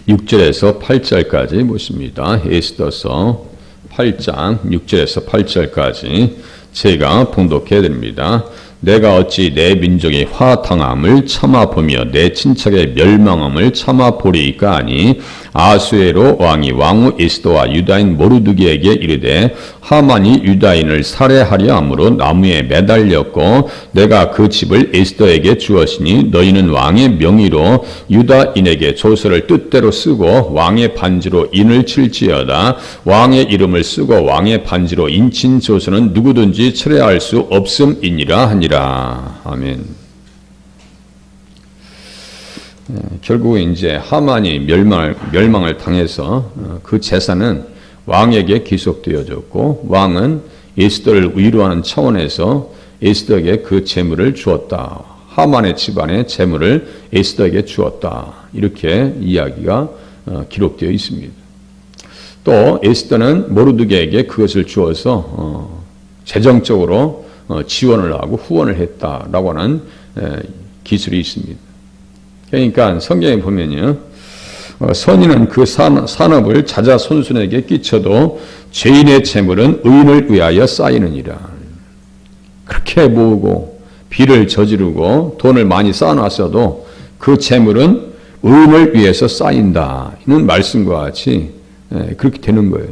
6절에서 8절까지 보십니다. 에스더서 8장 6절에서 8절까지 제가 봉독해 드립니다. 내가 어찌 내 민족의 화당함을 참아보며 내 친척의 멸망함을 참아보리이까 하니 아수에로 왕이 왕후 에스더와 유다인 모르드게에게 이르되 하만이 유다인을 살해하려 함으로 나무에 매달렸고 내가 그 집을 에스더에게 주었으니 너희는 왕의 명의로 유다인에게 조서를 뜻대로 쓰고 왕의 반지로 인을 칠지어다. 왕의 이름을 쓰고 왕의 반지로 인친 조서는 누구든지 철회할 수 없음이니라 하니라. 아멘. 결국 이제 하만이 멸망을 당해서 그 재산은 왕에게 귀속되어졌고 왕은 에스더를 위로하는 차원에서 에스더에게 그 재물을 주었다. 하만의 집안의 재물을 에스더에게 주었다. 이렇게 이야기가 기록되어 있습니다. 또 에스더는 모르드게에게 그것을 주어서 재정적으로 지원을 하고 후원을 했다라고 하는 기술이 있습니다. 그러니까 성경에 보면요, 선인은 그 산업을 자자손손에게 끼쳐도 죄인의 재물은 의인을 위하여 쌓이느니라. 그렇게 모으고 비를 저지르고 돈을 많이 쌓아놨어도 그 재물은 의인을 위해서 쌓인다. 이는 말씀과 같이 그렇게 되는 거예요.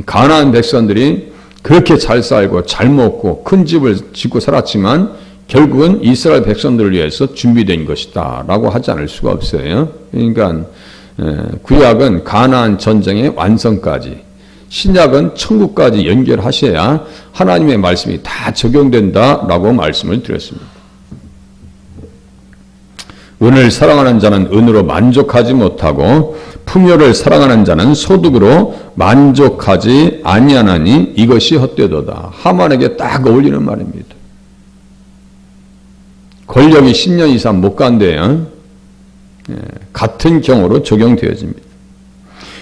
가나안 백성들이 그렇게 잘 살고 잘 먹고 큰 집을 짓고 살았지만 결국은 이스라엘 백성들을 위해서 준비된 것이다 라고 하지 않을 수가 없어요. 그러니까 구약은 가나안 전쟁의 완성까지, 신약은 천국까지 연결하셔야 하나님의 말씀이 다 적용된다 라고 말씀을 드렸습니다. 은을 사랑하는 자는 은으로 만족하지 못하고 풍요를 사랑하는 자는 소득으로 만족하지 아니하나니 이것이 헛되도다. 하만에게 딱 어울리는 말입니다. 권력이 10년 이상 못 간대요. 같은 경우로 적용되어집니다.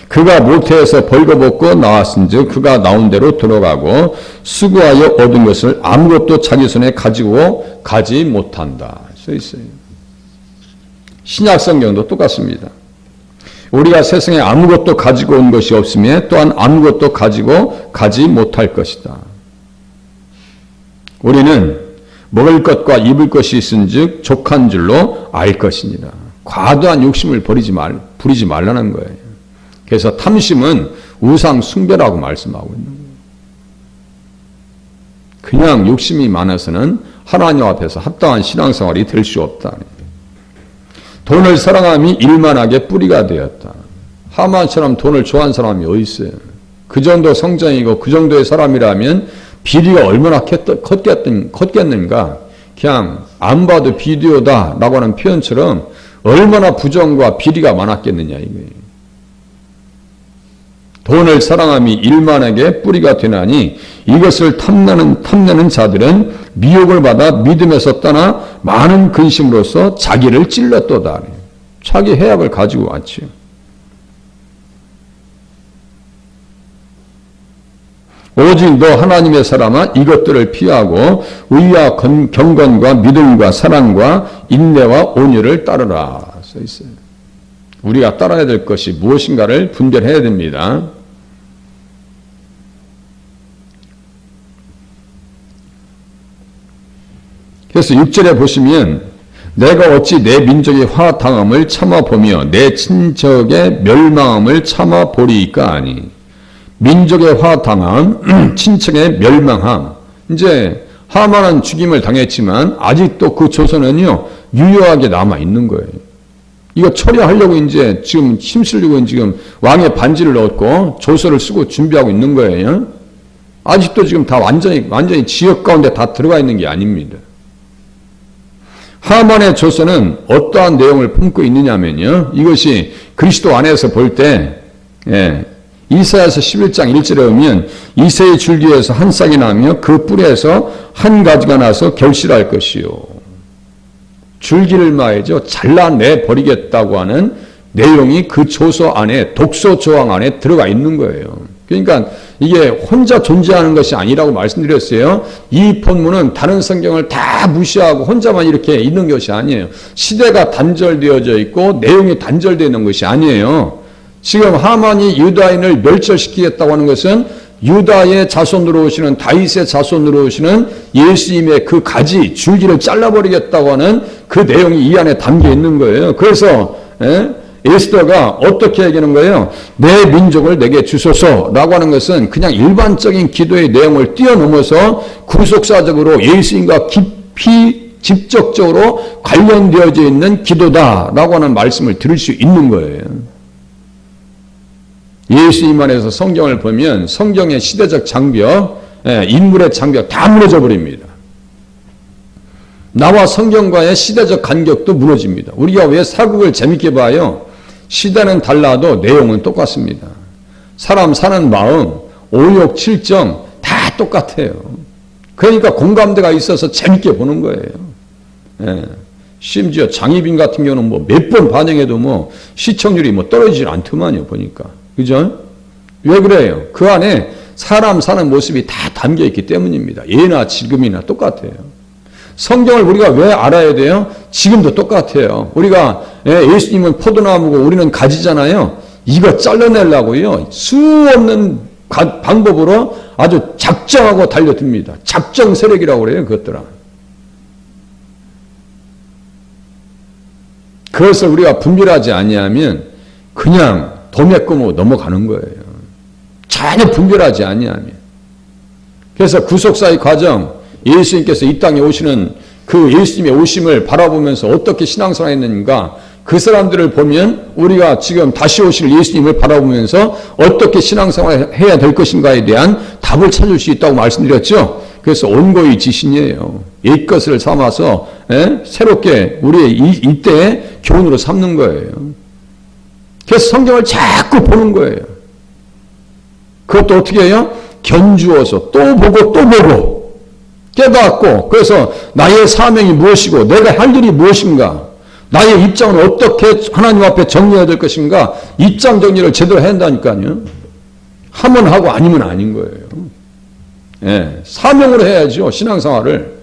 그가 모태에서 벌거벗고 나왔은즉 그가 나온 대로 들어가고 수고하여 얻은 것을 아무것도 자기 손에 가지고 가지 못한다. 써 있어요. 신약 성경도 똑같습니다. 우리가 세상에 아무것도 가지고 온 것이 없으며 또한 아무것도 가지고 가지 못할 것이다. 우리는 먹을 것과 입을 것이 있은즉 족한 줄로 알 것이니라. 과도한 욕심을 부리지 말라는 거예요. 그래서 탐심은 우상 숭배라고 말씀하고 있는 거예요. 그냥 욕심이 많아서는 하나님 앞에서 합당한 신앙생활이 될 수 없다. 돈을 사랑함이 일만하게 뿌리가 되었다. 하만처럼 돈을 좋아하는 사람이 어디 있어요? 그 정도 성장이고 그 정도의 사람이라면 비리가 얼마나 컸겠는가. 그냥 안 봐도 비디오다라고 하는 표현처럼 얼마나 부정과 비리가 많았겠느냐 이거예요. 돈을 사랑함이 일만하게 뿌리가 되나니 이것을 탐내는 자들은 미혹을 받아 믿음에서 떠나 많은 근심으로써 자기를 찔렀도다. 자기 해악을 가지고 왔지요. 오직 너 하나님의 사람아 이것들을 피하고 의와 경건과 믿음과 사랑과 인내와 온유를 따르라 써 있어요. 우리가 따라야 될 것이 무엇인가를 분별해야 됩니다. 그래서 6절에 보시면 내가 어찌 내 민족의 화당함을 참아보며 내 친척의 멸망함을 참아보리이까 하니 민족의 화당함, 친척의 멸망함. 이제 하만은 죽임을 당했지만 아직도 그 조선은요 유효하게 남아 있는 거예요. 이거 처리하려고 이제 지금 힘쓰려고 지금 왕의 반지를 얻고 조서를 쓰고 준비하고 있는 거예요. 아직도 지금 다 완전히 지역 가운데 다 들어가 있는 게 아닙니다. 하만의 조서는 어떠한 내용을 품고 있느냐면요. 이것이 그리스도 안에서 볼 때, 이사야서 11장 1절에 보면 이새의 줄기에서 한 싹이 나며 그 뿔에서 한 가지가 나서 결실할 것이요. 줄기를 말이죠. 잘라내 버리겠다고 하는 내용이 그 조서 안에 독소 조항 안에 들어가 있는 거예요. 그러니까 이게 혼자 존재하는 것이 아니라고 말씀드렸어요. 이 본문은 다른 성경을 다 무시하고 혼자만 이렇게 있는 것이 아니에요. 시대가 단절되어져 있고 내용이 단절되어 있는 것이 아니에요. 지금 하만이 유다인을 멸절시키겠다고 하는 것은 유다의 자손으로 오시는, 다윗의 자손으로 오시는 예수님의 그 가지 줄기를 잘라버리겠다고 하는 그 내용이 이 안에 담겨 있는 거예요. 그래서 에스더가 어떻게 얘기하는 거예요? 내 민족을 내게 주소서라고 하는 것은 그냥 일반적인 기도의 내용을 뛰어넘어서 구속사적으로 예수님과 깊이 직접적으로 관련되어져 있는 기도다라고 하는 말씀을 들을 수 있는 거예요. 예수님 안에서 성경을 보면 성경의 시대적 장벽, 인물의 장벽 다 무너져 버립니다. 나와 성경과의 시대적 간격도 무너집니다. 우리가 왜 사극을 재밌게 봐요? 시대는 달라도 내용은 똑같습니다. 사람 사는 마음, 오욕, 칠정 다 똑같아요. 그러니까 공감대가 있어서 재밌게 보는 거예요. 심지어 장희빈 같은 경우는 뭐 몇 번 반영해도 뭐 시청률이 뭐 떨어지질 않더만요, 보니까. 그죠? 왜 그래요? 그 안에 사람 사는 모습이 다 담겨 있기 때문입니다. 예나 지금이나 똑같아요. 성경을 우리가 왜 알아야 돼요? 지금도 똑같아요. 우리가 예수님은 포도나무고 우리는 가지잖아요. 이거 잘라내려고요. 수 없는 방법으로 아주 작정하고 달려듭니다. 작정 세력이라고 그래요. 그것들은. 그것을 우리가 분별하지 아니하면 그냥 도매금으로 넘어가는 거예요. 전혀 분별하지 아니하면. 그래서 구속사의 과정, 예수님께서 이 땅에 오시는 그 예수님의 오심을 바라보면서 어떻게 신앙생활 했는가, 그 사람들을 보면 우리가 지금 다시 오실 예수님을 바라보면서 어떻게 신앙생활을 해야 될 것인가에 대한 답을 찾을 수 있다고 말씀드렸죠. 그래서 온고의 지신이에요. 옛것을 삼아서 새롭게 우리의 이때의 교훈으로 삼는 거예요. 그래서 성경을 자꾸 보는 거예요. 그것도 어떻게 해요? 견주어서 또 보고 또 보고 깨닫고, 그래서 나의 사명이 무엇이고 내가 할 일이 무엇인가, 나의 입장은 어떻게 하나님 앞에 정리해야 될 것인가, 입장 정리를 제대로 해야 한다니까요. 하면 하고 아니면 아닌 거예요. 사명으로 해야죠. 신앙생활을.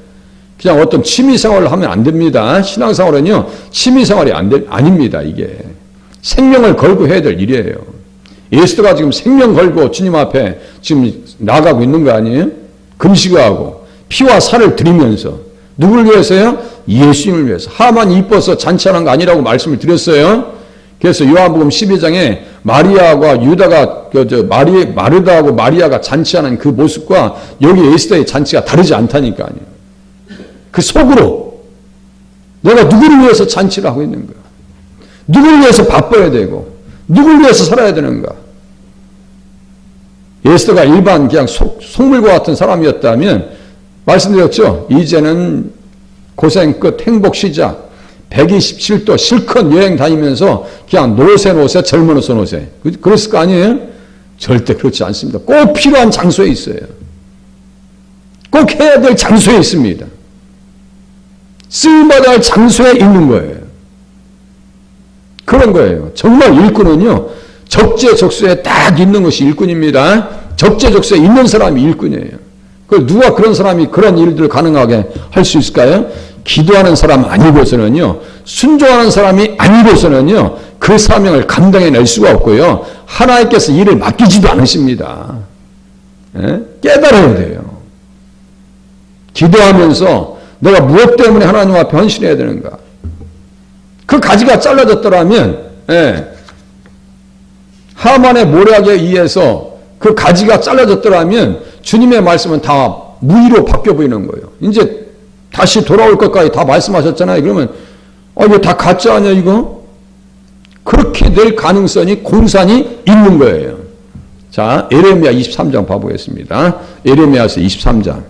그냥 어떤 취미생활을 하면 안 됩니다. 신앙생활은요, 취미생활이 아닙니다. 이게 생명을 걸고 해야 될 일이에요. 예수가 지금 생명 걸고 주님 앞에 지금 나가고 있는 거 아니에요? 금식하고 피와 살을 드리면서. 누굴 위해서요? 예수님을 위해서. 하만이 이뻐서 잔치하는 거 아니라고 말씀을 드렸어요. 그래서 요한복음 12장에 마리아와 유다가 마르다하고 마리아가 잔치하는 그 모습과 여기 에스더의 잔치가 다르지 않다니까요. 그 속으로 내가 누구를 위해서 잔치를 하고 있는가, 누구를 위해서 바빠야 되고 누구를 위해서 살아야 되는가. 에스더가 일반 그냥 속물과 같은 사람이었다면 말씀드렸죠. 이제는 고생 끝 행복 시작, 127도 실컷 여행 다니면서 그냥 노세 젊어서 노세, 그랬을 거 아니에요? 절대 그렇지 않습니다. 꼭 필요한 장소에 있어요. 꼭 해야 될 장소에 있습니다. 쓰임받아야 할 장소에 있는 거예요. 그런 거예요. 정말 일꾼은요, 적재적소에 딱 있는 것이 일꾼입니다. 적재적소에 있는 사람이 일꾼이에요. 그 누가 그런 사람이 그런 일들을 가능하게 할 수 있을까요? 기도하는 사람 아니고서는요, 순종하는 사람이 아니고서는요, 그 사명을 감당해낼 수가 없고요, 하나님께서 일을 맡기지도 않으십니다. 깨달아야 돼요. 기도하면서 내가 무엇 때문에 하나님 앞에 헌신해야 되는가. 그 가지가 잘라졌더라면, 하만의 모략에 의해서 그 가지가 잘라졌더라면 주님의 말씀은 다 무의로 바뀌어 보이는 거예요. 이제 다시 돌아올 것까지 다 말씀하셨잖아요. 그러면 이거 다 가짜 아니야 이거? 그렇게 될 가능성이 공산이 있는 거예요. 자, 에레미야 23장 봐보겠습니다. 에레미야서 23장.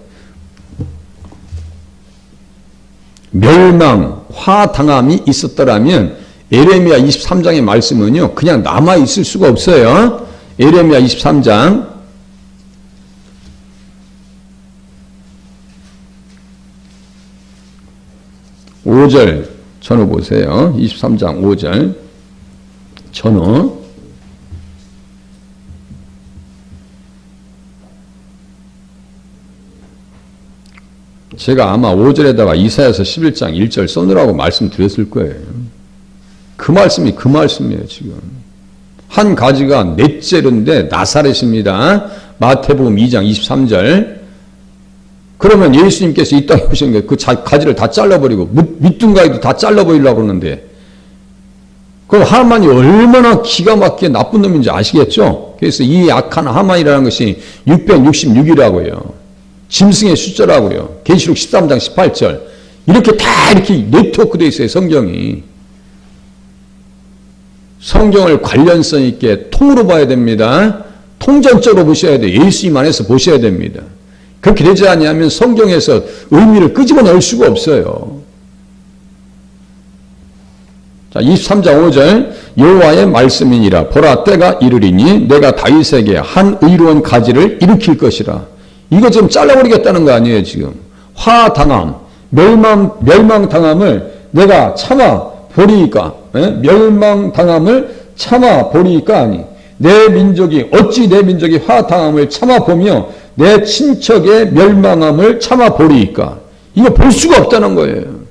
멸망, 화당함이 있었더라면 에레미야 23장의 말씀은요, 그냥 남아있을 수가 없어요. 에레미야 23장 5절 전후 보세요. 23장 5절 전후. 제가 아마 5절에다가 이사야서 11장 1절 써놓으라고 말씀드렸을 거예요. 그 말씀이 그 말씀이에요. 지금 한 가지가 넷째인데 나사렛입니다. 마태복음 2장 23절. 그러면 예수님께서 이 땅에 오신 게 그 가지를 다 잘라버리고 밑둥가이도 다 잘라버리려고 그러는데, 그럼 하만이 얼마나 기가 막히게 나쁜 놈인지 아시겠죠? 그래서 이 악한 하만이라는 것이 666이라고요. 짐승의 숫자라고요. 계시록 13장 18절. 이렇게 다 이렇게 네트워크되어 있어요. 성경이. 성경을 관련성 있게 통으로 봐야 됩니다. 통전적으로 보셔야 돼요. 예수님 안에서 보셔야 됩니다. 그렇게 되지 않으면 성경에서 의미를 끄집어낼 수가 없어요. 자, 23장 5절. 여호와의 말씀이니라. 보라, 때가 이르리니 내가 다윗에게 한 의로운 가지를 일으킬 것이라. 이거 지금 잘라버리겠다는 거 아니에요, 지금. 화당함, 멸망당함을 내가 참아 보리이까. 멸망당함을 참아 보리이까 하니. 내 민족이, 어찌 내 민족이 화당함을 참아 보며 내 친척의 멸망함을 참아 보리이까. 이거 볼 수가 없다는 거예요.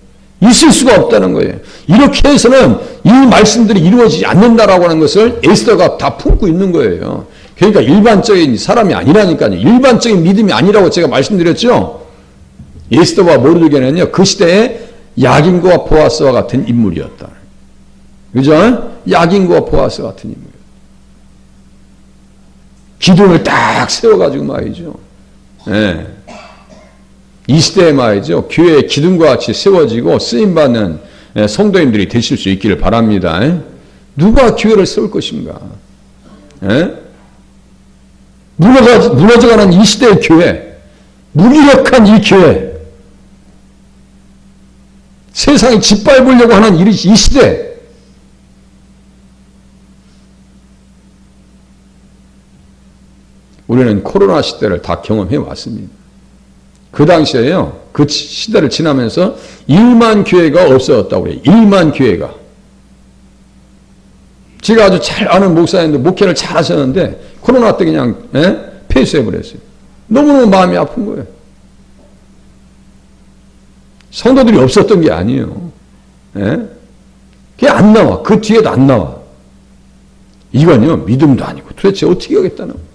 있을 수가 없다는 거예요. 이렇게 해서는 이 말씀들이 이루어지지 않는다라고 하는 것을 에스더가 다 품고 있는 거예요. 그러니까 일반적인 사람이 아니라니까요. 일반적인 믿음이 아니라고 제가 말씀드렸죠. 에스더와 모르드게는요, 그 시대에 야긴과 보아스와 같은 인물이었다. 그죠? 야긴과 보아스 같은 인물. 기둥을 딱 세워가지고 말이죠. 예. 이 시대에 말이죠. 교회의 기둥과 같이 세워지고 쓰임받는 성도님들이 되실 수 있기를 바랍니다. 누가 교회를 세울 것인가? 무너져가는 이 시대의 교회, 무기력한 이 교회, 세상이 짓밟으려고 하는 이 시대, 우리는 코로나 시대를 다 경험해 왔습니다. 그 당시에요, 그 시대를 지나면서 1만 교회가 없어졌다고 해요. 1만 교회가. 제가 아주 잘 아는 목사님들 목회를 잘 하셨는데 코로나 때 그냥 폐쇄해버렸어요. 너무너무 마음이 아픈 거예요. 성도들이 없었던 게 아니에요. 그게 안 나와. 그 뒤에도 안 나와. 이건요, 믿음도 아니고 도대체 어떻게 하겠다는 거예요.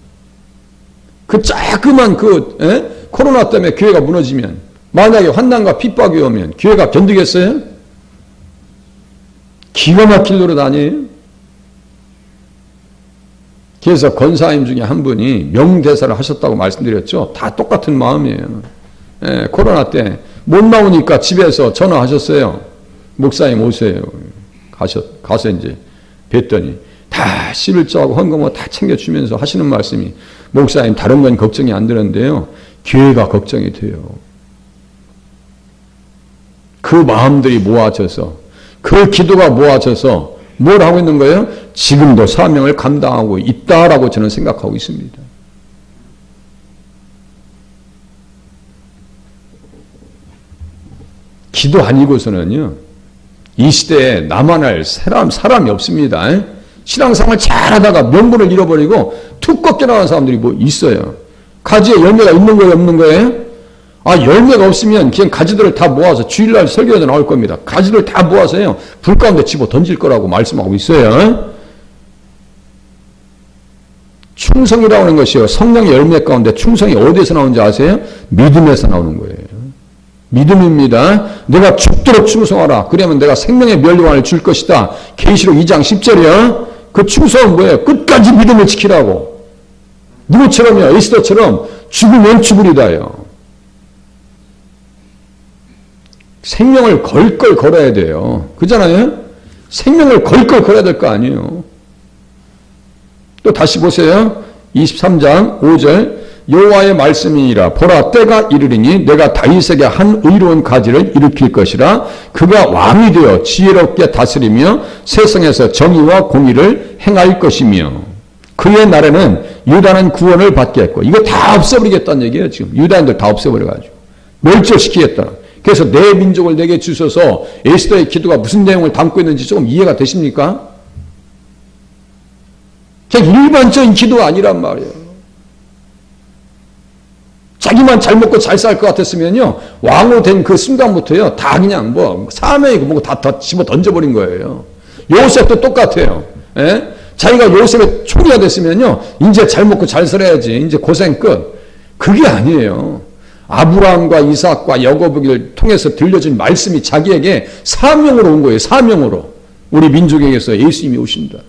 그 조그만 코로나 때문에 교회가 무너지면, 만약에 환난과 핍박이 오면 교회가 견디겠어요? 기가 막힐 노릇 아니에요? 그래서 권사님 중에 한 분이 명대사를 하셨다고 말씀드렸죠. 다 똑같은 마음이에요. 코로나 때 못 나오니까 집에서 전화하셨어요. 목사님 오세요. 가서 이제 뵀더니 다 11조하고 헌금을 다 챙겨주면서 하시는 말씀이, 목사님 다른 건 걱정이 안 되는데요, 교회가 걱정이 돼요. 그 마음들이 모아져서, 그 기도가 모아져서 뭘 하고 있는 거예요? 지금도 사명을 감당하고 있다라고 저는 생각하고 있습니다. 기도 아니고서는요, 이 시대에 나만 할 사람이 없습니다. 신앙생활 잘하다가 명분을 잃어버리고 툭 꺾여 나가는 사람들이 뭐 있어요. 가지에 열매가 있는 거예요, 없는 거예요? 열매가 없으면 그냥 가지들을 다 모아서 주일날 설교에도 나올 겁니다. 가지를 다 모아서요, 불 가운데 집어 던질 거라고 말씀하고 있어요. 충성이라고 하는 것이요, 성령의 열매 가운데 충성이 어디에서 나오는지 아세요? 믿음에서 나오는 거예요. 믿음입니다. 내가 죽도록 충성하라. 그러면 내가 생명의 멸류관을 줄 것이다. 계시록 2장 10절이요. 그 충성은 뭐예요? 끝까지 믿음을 지키라고. 누구처럼요? 에스더처럼 죽으면 죽으리다요. 생명을 걸걸 걸어야 돼요. 그잖아요? 생명을 걸걸 걸어야 될 거 아니에요. 또 다시 보세요. 23장 5절. 여호와의 말씀이니라. 보라, 때가 이르리니 내가 다윗에게 한 의로운 가지를 일으킬 것이라. 그가 왕이 되어 지혜롭게 다스리며 세상에서 정의와 공의를 행할 것이며, 그의 날에는 유다는 구원을 받겠고. 이거 다 없애버리겠다는 얘기예요. 지금 유다인들 다 없애버려가지고 멸절시키겠다. 그래서 내 민족을 내게 주셔서, 에스더의 기도가 무슨 내용을 담고 있는지 조금 이해가 되십니까? 그냥 일반적인 기도가 아니란 말이에요. 자기만 잘 먹고 잘 살 것 같았으면요, 왕으로 된 그 순간부터요, 다 그냥 뭐 사명이고 뭐고 다 집어 던져버린 거예요. 요셉도 똑같아요. 예? 자기가 요셉의 총리가 됐으면요, 이제 잘 먹고 잘 살아야지, 이제 고생 끝. 그게 아니에요. 아브라함과 이삭과 야곱을 통해서 들려준 말씀이 자기에게 사명으로 온 거예요. 사명으로. 우리 민족에게서 예수님이 오신다.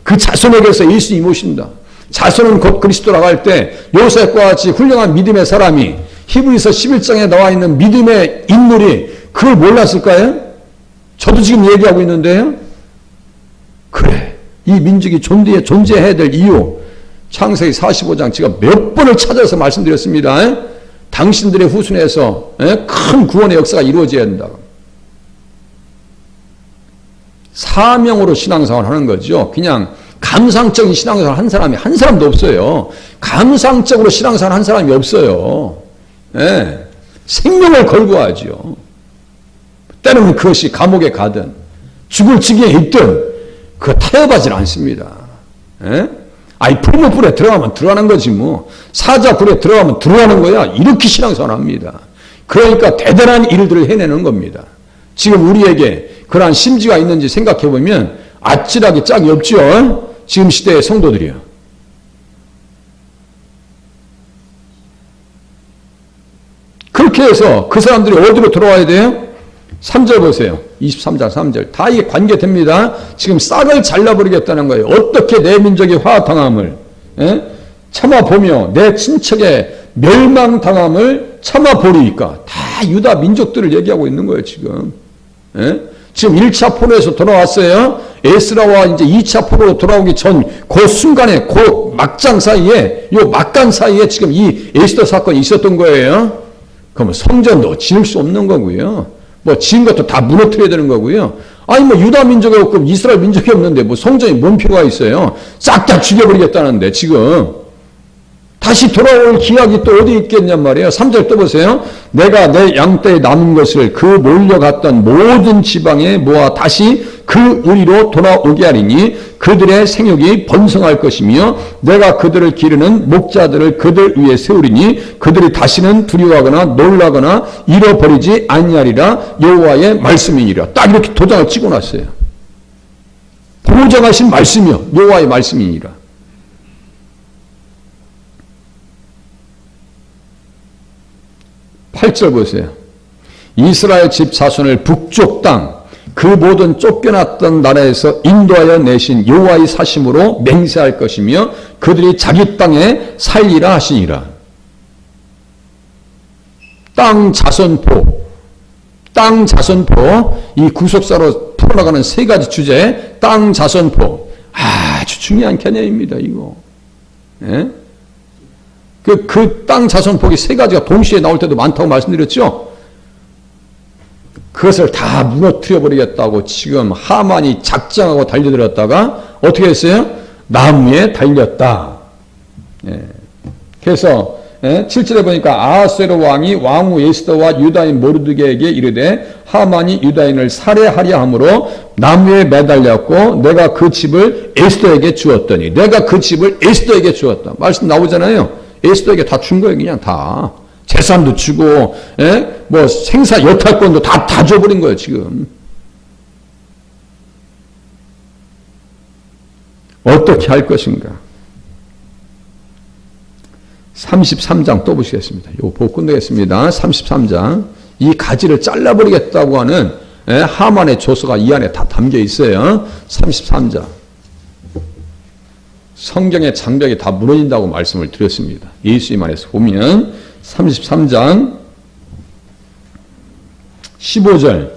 그 자손에게서 예수님이 오신다. 자손은 곧 그리스도라고 할 때 요셉과 같이 훌륭한 믿음의 사람이 히브리서 11장에 나와 있는 믿음의 인물이 그걸 몰랐을까요? 저도 지금 얘기하고 있는데요. 그래. 이 민족이 존재해야 될 이유. 창세기 45장 제가 몇 번을 찾아서 말씀드렸습니다. 당신들의 후손에서 큰 구원의 역사가 이루어져야 된다. 사명으로 신앙생활을 하는 거죠. 그냥 감상적인 신앙생활을 한 사람이 한 사람도 없어요. 감상적으로 신앙생활을 한 사람이 없어요. 예. 생명을 걸고 하죠. 때로는 그것이 감옥에 가든 죽을 지경에 있든 그거 타협하지 않습니다. 예? 아이 풀무불에 들어가면 들어가는 거지 뭐. 사자불에 들어가면 들어가는 거야. 이렇게 신앙생활을 합니다. 그러니까 대단한 일들을 해내는 겁니다. 지금 우리에게 그러한 심지가 있는지 생각해 보면 아찔하게 짝이 없죠. 지금 시대의 성도들이요. 그렇게 해서 그 사람들이 어디로 돌아와야 돼요? 3절 보세요. 23장 3절. 다 이게 관계됩니다. 지금 싹을 잘라버리겠다는 거예요. 어떻게 내 민족의 화당함을 참아보며 내 친척의 멸망당함을 참아보리까. 다 유다 민족들을 얘기하고 있는 거예요, 지금. 지금 1차 포로에서 돌아왔어요. 에스라와 이제 2차 포로로 돌아오기 전 그 순간에, 그 막장 사이에, 요 막간 사이에 지금 이 에스더 사건이 있었던 거예요. 그러면 성전도 지을 수 없는 거고요. 뭐 지은 것도 다 무너뜨려야 되는 거고요. 아니 뭐 유다 민족이 없고 이스라엘 민족이 없는데 뭐 성전이 뭔 필요가 있어요. 싹 다 죽여버리겠다는데 지금. 다시 돌아올 기약이 또 어디 있겠냔 말이에요. 3절 또 보세요. 내가 내 양떼에 남은 것을 그 몰려갔던 모든 지방에 모아 다시 그 우리로 돌아오게 하리니 그들의 생육이 번성할 것이며 내가 그들을 기르는 목자들을 그들 위에 세우리니 그들이 다시는 두려워하거나 놀라거나 잃어버리지 아니하리라 여호와의 말씀이니라. 딱 이렇게 도장을 찍어놨어요. 보장하신 말씀이요. 여호와의 말씀이니라. 8절 보세요. 이스라엘 집 자손을 북쪽 땅 그 모든 쫓겨났던 나라에서 인도하여 내신 여호와의 사심으로 맹세할 것이며 그들이 자기 땅에 살리라 하시니라. 땅 자손포 이 구속사로 풀어나가는 세 가지 주제. 땅 자손포 아주 중요한 개념입니다. 이거. 예? 그 땅 자손폭이 세 가지가 동시에 나올 때도 많다고 말씀드렸죠. 그것을 다 무너뜨려 버리겠다고 지금 하만이 작정하고 달려들었다가 어떻게 했어요? 나무에 달렸다. 예. 그래서 7절에 보니까 아하스웨로 왕이 왕후 에스더와 유다인 모르드게에게 이르되 하만이 유다인을 살해하려 함으로 나무에 매달렸고 내가 그 집을 에스더에게 주었더니 내가 그 집을 에스더에게 주었다. 말씀 나오잖아요. 에스더에게 다 준 거예요. 그냥 다. 재산도 주고 뭐 생사 여탈권도 다 줘버린 거예요. 지금. 어떻게 할 것인가. 33장 또 보시겠습니다. 이거 보고 끝내겠습니다. 33장. 이 가지를 잘라버리겠다고 하는 하만의 조서가 이 안에 다 담겨 있어요. 33장. 성경의 장벽이 다 무너진다고 말씀을 드렸습니다. 예수님 안에서 보면 33장 15절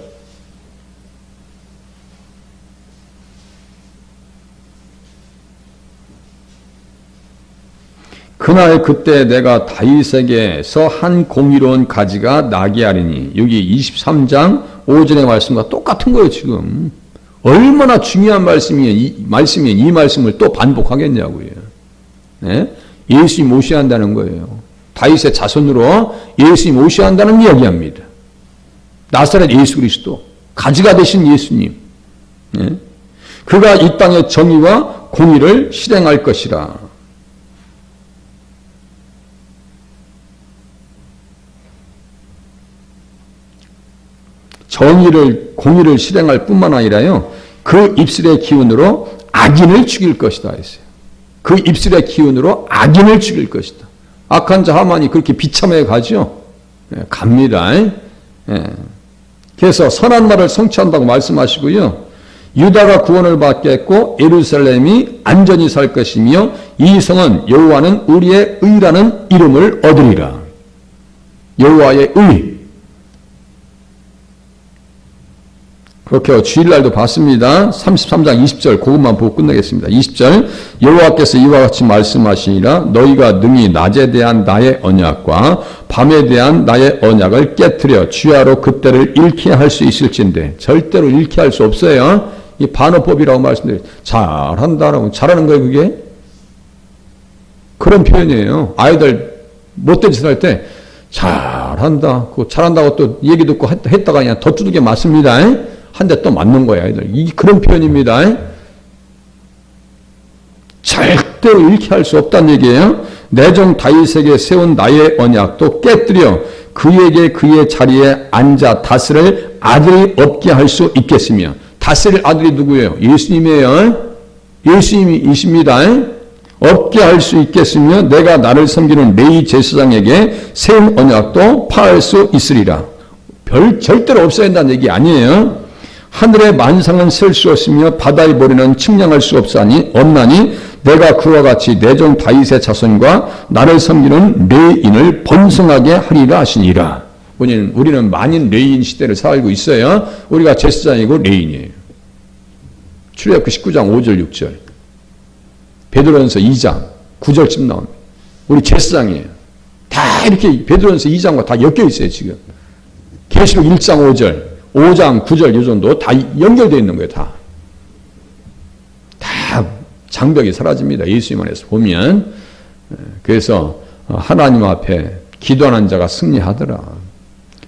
그날 그때 내가 다윗에게서 한 공의로운 가지가 나게 하리니 여기 23장 5절의 말씀과 똑같은 거예요. 지금. 얼마나 중요한 말씀이에요. 이 말씀을 또 반복하겠냐고요. 네? 예수님 오셔야 한다는 거예요. 다윗의 자손으로 예수님 오셔야 한다는 이야기합니다. 나사렛 예수 그리스도, 가지가 되신 예수님. 네? 그가 이 땅의 정의와 공의를 실행할 것이라. 정의를, 공의를 실행할 뿐만 아니라요, 그 입술의 기운으로 악인을 죽일 것이다 했어요. 그 입술의 기운으로 악인을 죽일 것이다. 악한 자 하만이 그렇게 비참해 가죠. 예, 갑니다. 예. 그래서 선한 말을 성취한다고 말씀하시고요. 유다가 구원을 받겠고 예루살렘이 안전히 살 것이며 이 성은 여호와는 우리의 의라는 이름을 얻으리라. 여호와의 의. 그렇게 주일날도 봤습니다. 33장 20절 그것만 보고 끝내겠습니다. 20절 여호와께서 이와 같이 말씀하시니라. 너희가 능히 낮에 대한 나의 언약과 밤에 대한 나의 언약을 깨트려 주야로 그때를 잃게 할 수 있을진데 절대로 잃게 할 수 없어요. 이 반어법이라고 말씀드려요. 잘한다라고. 잘하는 거예요 그게? 그런 표현이에요. 아이들 못된 짓을 할 때 잘한다. 그 잘한다고 또 얘기 듣고 했다가 그냥 더 두들겨 맞습니다. 한 대 또 맞는 거야, 아이들. 이 그런 표현입니다. 절대로 잃게 할 수 없다는 얘기예요. 내 종 다윗에게 세운 나의 언약도 깨뜨려 그에게 그의 자리에 앉아 다스릴 아들이 없게 할 수 있겠으며. 다스릴 아들이 누구예요? 예수님이에요. 예수님이십니다. 없게 할 수 있겠으며 내가 나를 섬기는 레위 제사장에게 세운 언약도 파할 수 있으리라. 절대로 없어야 한다는 얘기 아니에요. 하늘의 만상은 셀 수 없으며 바다의 모래는 측량할 수 없나니 내가 그와 같이 내 종 다윗의 자손과 나를 섬기는 레인을 번성하게 하리라 하시니라. 우리는 만인 레인 시대를 살고 있어요. 우리가 제사장이고 레인이에요. 출애굽기 19장 5절 6절 베드로전서 2장 9절쯤 나옵니다. 우리 제사장이에요. 다 이렇게 베드로전서 2장과 다 엮여 있어요 지금. 계시록 1장 5절 5장 9절 이 정도 다 연결되어 있는 거예요. 다 장벽이 사라집니다. 예수님 안에서 보면. 그래서 하나님 앞에 기도하는 자가 승리하더라.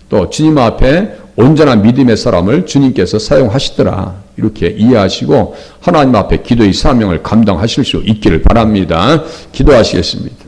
또 주님 앞에 온전한 믿음의 사람을 주님께서 사용하시더라. 이렇게 이해하시고 하나님 앞에 기도의 사명을 감당하실 수 있기를 바랍니다. 기도하시겠습니다.